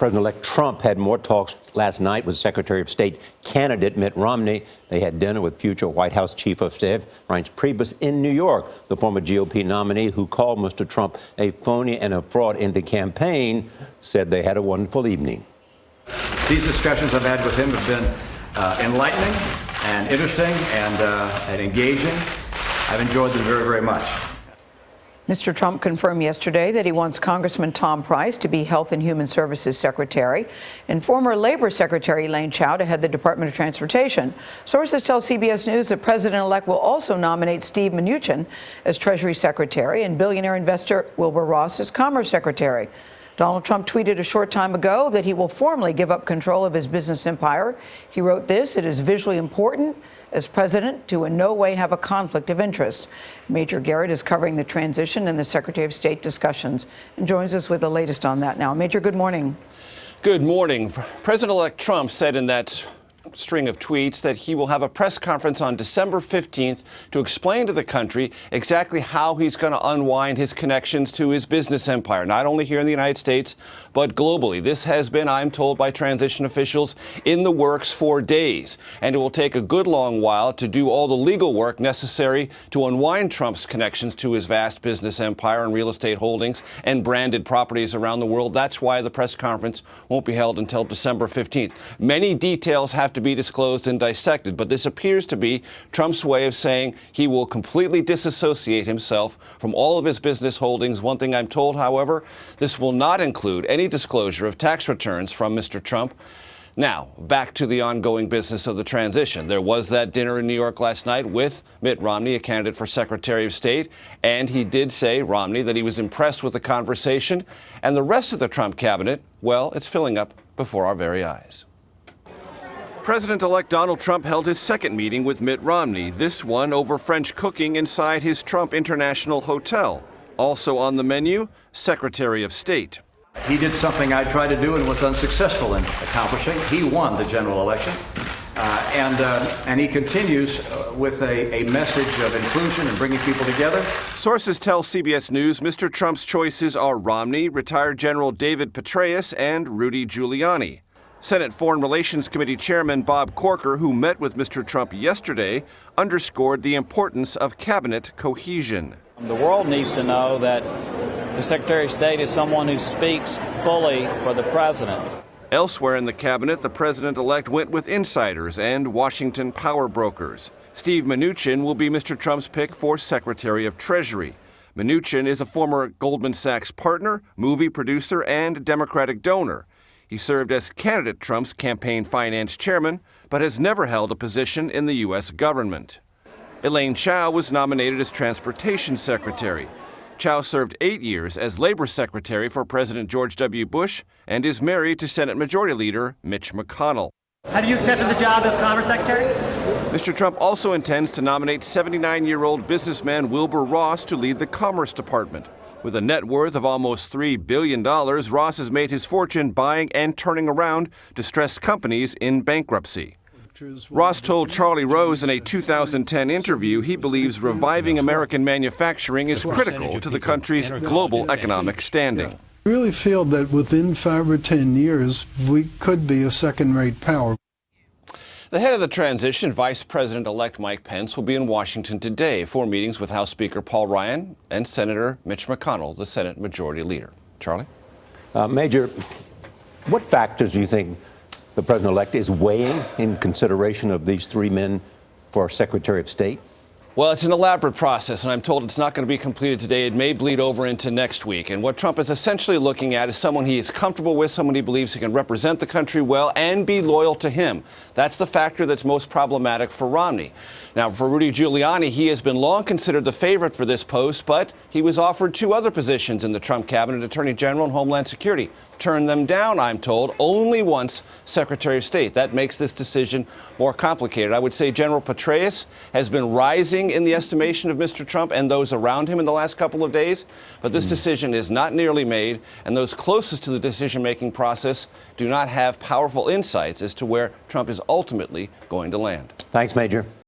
President-elect Trump had more talks last night with Secretary of State candidate Mitt Romney. They had dinner with future White House Chief of Staff Reince Priebus in New York. The former GOP nominee, who called Mr. Trump a phony and a fraud in the campaign, said they had a wonderful evening. These discussions I've had with him have been enlightening and interesting and engaging. I've enjoyed them very, very much. Mr. Trump confirmed yesterday that he wants Congressman Tom Price to be Health and Human Services Secretary and former Labor Secretary Elaine Chao to head the Department of Transportation. Sources tell CBS News that President-elect will also nominate Steve Mnuchin as Treasury Secretary and billionaire investor Wilbur Ross as Commerce Secretary. Donald Trump tweeted a short time ago that he will formally give up control of his business empire. He wrote this: "It is visually important as president to in no way have a conflict of interest." Major Garrett is covering the transition and the Secretary of State discussions and joins us with the latest on that now. Major, good morning. Good morning. President-elect Trump said in that string of tweets that he will have a press conference on December 15th to explain to the country exactly how he's going to unwind his connections to his business empire, not only here in the United States, but globally. This has been, I'm told by transition officials, in the works for days, and it will take a good long while to do all the legal work necessary to unwind Trump's connections to his vast business empire and real estate holdings and branded properties around the world. That's why the press conference won't be held until December 15th. Many details have to be disclosed and dissected, but this appears to be Trump's way of saying he will completely disassociate himself from all of his business holdings. One thing I'm told, however, this will not include any disclosure of tax returns from Mr. Trump. Now, back to the ongoing business of the transition. There was that dinner in New York last night with Mitt Romney, a candidate for Secretary of State, and he did say, Romney, that he was impressed with the conversation, and the rest of the Trump cabinet, well, it's filling up before our very eyes. President-elect Donald Trump held his second meeting with Mitt Romney, this one over French cooking inside his Trump International Hotel. Also on the menu, Secretary of State. He did something I tried to do and was unsuccessful in accomplishing. He won the general election, and he continues with a message of inclusion and bringing people together. Sources tell CBS News Mr. Trump's choices are Romney, retired General David Petraeus, and Rudy Giuliani. Senate Foreign Relations Committee Chairman Bob Corker, who met with Mr. Trump yesterday, underscored the importance of cabinet cohesion. The world needs to know that the Secretary of State is someone who speaks fully for the president. Elsewhere in the cabinet, the president-elect went with insiders and Washington power brokers. Steve Mnuchin will be Mr. Trump's pick for Secretary of Treasury. Mnuchin is a former Goldman Sachs partner, movie producer, and Democratic donor. He served as candidate Trump's campaign finance chairman, but has never held a position in the U.S. government. Elaine Chao was nominated as transportation secretary. Chao served 8 years as labor secretary for President George W. Bush and is married to Senate Majority Leader Mitch McConnell. Have you accepted the job as Commerce Secretary? Mr. Trump also intends to nominate 79-year-old businessman Wilbur Ross to lead the Commerce Department. With a net worth of almost $3 billion, Ross has made his fortune buying and turning around distressed companies in bankruptcy. Ross told Charlie Rose in a 2010 interview he believes reviving American manufacturing is critical to the country's global economic standing. I really feel that within 5 or 10 years, we could be a second-rate power. The head of the transition, Vice President-elect Mike Pence, will be in Washington today for meetings with House Speaker Paul Ryan and Senator Mitch McConnell, the Senate Majority Leader. Charlie? Major, what factors do you think the president-elect is weighing in consideration of these three men for Secretary of State? Well, it's an elaborate process, and I'm told it's not going to be completed today. It may bleed over into next week. And what Trump is essentially looking at is someone he is comfortable with, someone he believes he can represent the country well and be loyal to him. That's the factor that's most problematic for Romney. Now, for Rudy Giuliani, he has been long considered the favorite for this post, but he was offered 2 other positions in the Trump cabinet, Attorney General and Homeland Security. Turned them down, I'm told, only once Secretary of State. That makes this decision more complicated. I would say General Petraeus has been rising in the estimation of Mr. Trump and those around him in the last couple of days, but this decision is not nearly made, and those closest to the decision-making process do not have powerful insights as to where Trump is ultimately going to land. Thanks, Major.